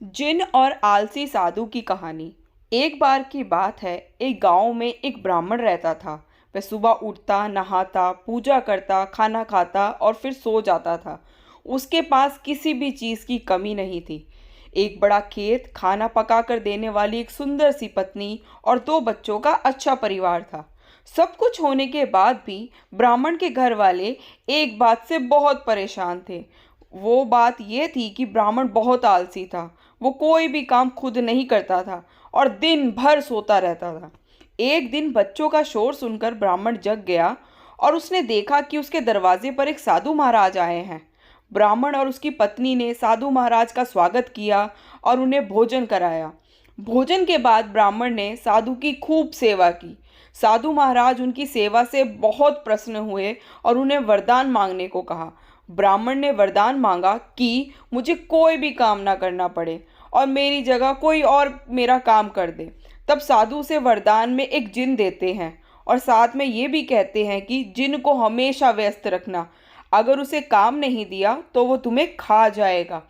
जिन और आलसी साधु की कहानी। एक बार की बात है, एक गांव में एक ब्राह्मण रहता था। वह सुबह उठता, नहाता, पूजा करता, खाना खाता और फिर सो जाता था। उसके पास किसी भी चीज की कमी नहीं थी। एक बड़ा खेत, खाना पकाकर देने वाली एक सुंदर सी पत्नी और दो बच्चों का अच्छा परिवार था। सब कुछ होने के बाद भी ब्राह्मण के घर वाले एक बात से बहुत परेशान थे। वो बात ये थी कि ब्राह्मण बहुत आलसी था। वो कोई भी काम खुद नहीं करता था और दिन भर सोता रहता था। एक दिन बच्चों का शोर सुनकर ब्राह्मण जग गया और उसने देखा कि उसके दरवाजे पर एक साधु महाराज आए हैं। ब्राह्मण और उसकी पत्नी ने साधु महाराज का स्वागत किया और उन्हें भोजन कराया। भोजन के बाद ब्राह्मण ने साधु की खूब सेवा की। साधु महाराज उनकी सेवा से बहुत प्रसन्न हुए और उन्हें वरदान मांगने को कहा। ब्राह्मण ने वरदान मांगा कि मुझे कोई भी काम ना करना पड़े और मेरी जगह कोई और मेरा काम कर दे। तब साधु उसे वरदान में एक जिन देते हैं और साथ में ये भी कहते हैं कि जिन को हमेशा व्यस्त रखना। अगर उसे काम नहीं दिया तो वो तुम्हें खा जाएगा।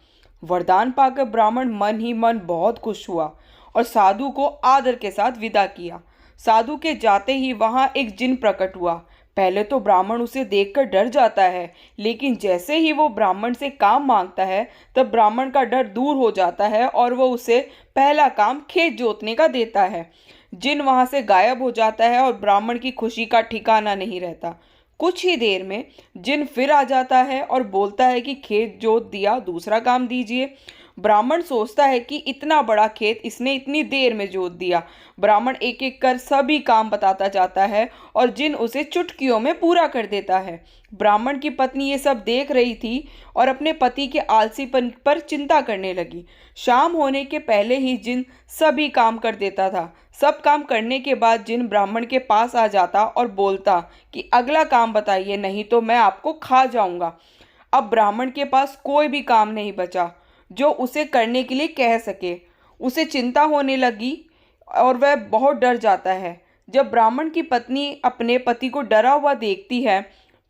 वरदान पाकर ब्राह्मण मन ही मन बहुत खुश हुआ और साधु को आदर के साथ विदा किया। साधु के जाते ही वहां एक जिन प्रकट हुआ। पहले तो ब्राह्मण उसे देखकर डर जाता है, लेकिन जैसे ही वो ब्राह्मण से काम मांगता है तब ब्राह्मण का डर दूर हो जाता है और वो उसे पहला काम खेत जोतने का देता है। जिन वहां से गायब हो जाता है और ब्राह्मण की खुशी का ठिकाना नहीं रहता। कुछ ही देर में जिन फिर आ जाता है और बोलता है कि खेत जोत दिया, दूसरा काम दीजिए। ब्राह्मण सोचता है कि इतना बड़ा खेत इसने इतनी देर में जोत दिया। ब्राह्मण एक एक कर सभी काम बताता जाता है और जिन उसे चुटकियों में पूरा कर देता है। ब्राह्मण की पत्नी ये सब देख रही थी और अपने पति के आलसीपन पर चिंता करने लगी। शाम होने के पहले ही जिन सभी काम कर देता था। सब काम करने के बाद जिन ब्राह्मण के पास आ जाता और बोलता कि अगला काम बताइए, नहीं तो मैं आपको खा जाऊंगा। अब ब्राह्मण के पास कोई भी काम नहीं बचा जो उसे करने के लिए कह सके। उसे चिंता होने लगी और वह बहुत डर जाता है। जब ब्राह्मण की पत्नी अपने पति को डरा हुआ देखती है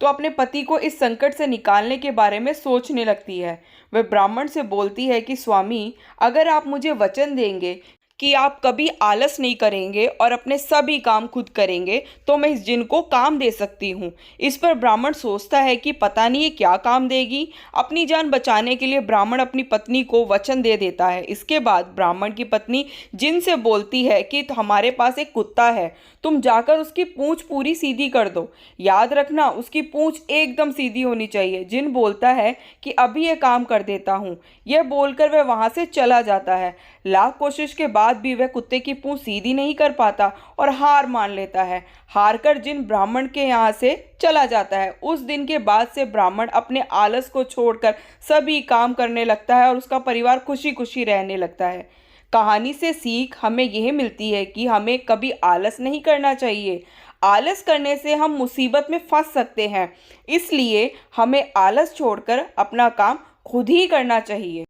तो अपने पति को इस संकट से निकालने के बारे में सोचने लगती है। वह ब्राह्मण से बोलती है कि स्वामी, अगर आप मुझे वचन देंगे कि आप कभी आलस नहीं करेंगे और अपने सभी काम खुद करेंगे तो मैं इस जिन को काम दे सकती हूँ। इस पर ब्राह्मण सोचता है कि पता नहीं ये क्या काम देगी। अपनी जान बचाने के लिए ब्राह्मण अपनी पत्नी को वचन दे देता है। इसके बाद ब्राह्मण की पत्नी जिन से बोलती है कि हमारे पास एक कुत्ता है, तुम जाकर उसकी पूंछ पूरी सीधी कर दो। याद रखना, उसकी पूंछ एकदम सीधी होनी चाहिए। जिन बोलता है कि अभी ये काम कर देता हूँ। यह बोलकर वह वहां से चला जाता है। लाख कोशिश के बाद भी वह कुत्ते की पूंछ सीधी नहीं कर पाता और हार मान लेता है। हार कर जिन ब्राह्मण के यहाँ से चला जाता है। उस दिन के बाद से ब्राह्मण अपने आलस को छोड़कर सभी काम करने लगता है और उसका परिवार खुशी खुशी रहने लगता है। कहानी से सीख हमें यह मिलती है कि हमें कभी आलस नहीं करना चाहिए। आलस करने से हम मुसीबत में फंस सकते हैं। इसलिए हमें आलस छोड़कर अपना काम खुद ही करना चाहिए।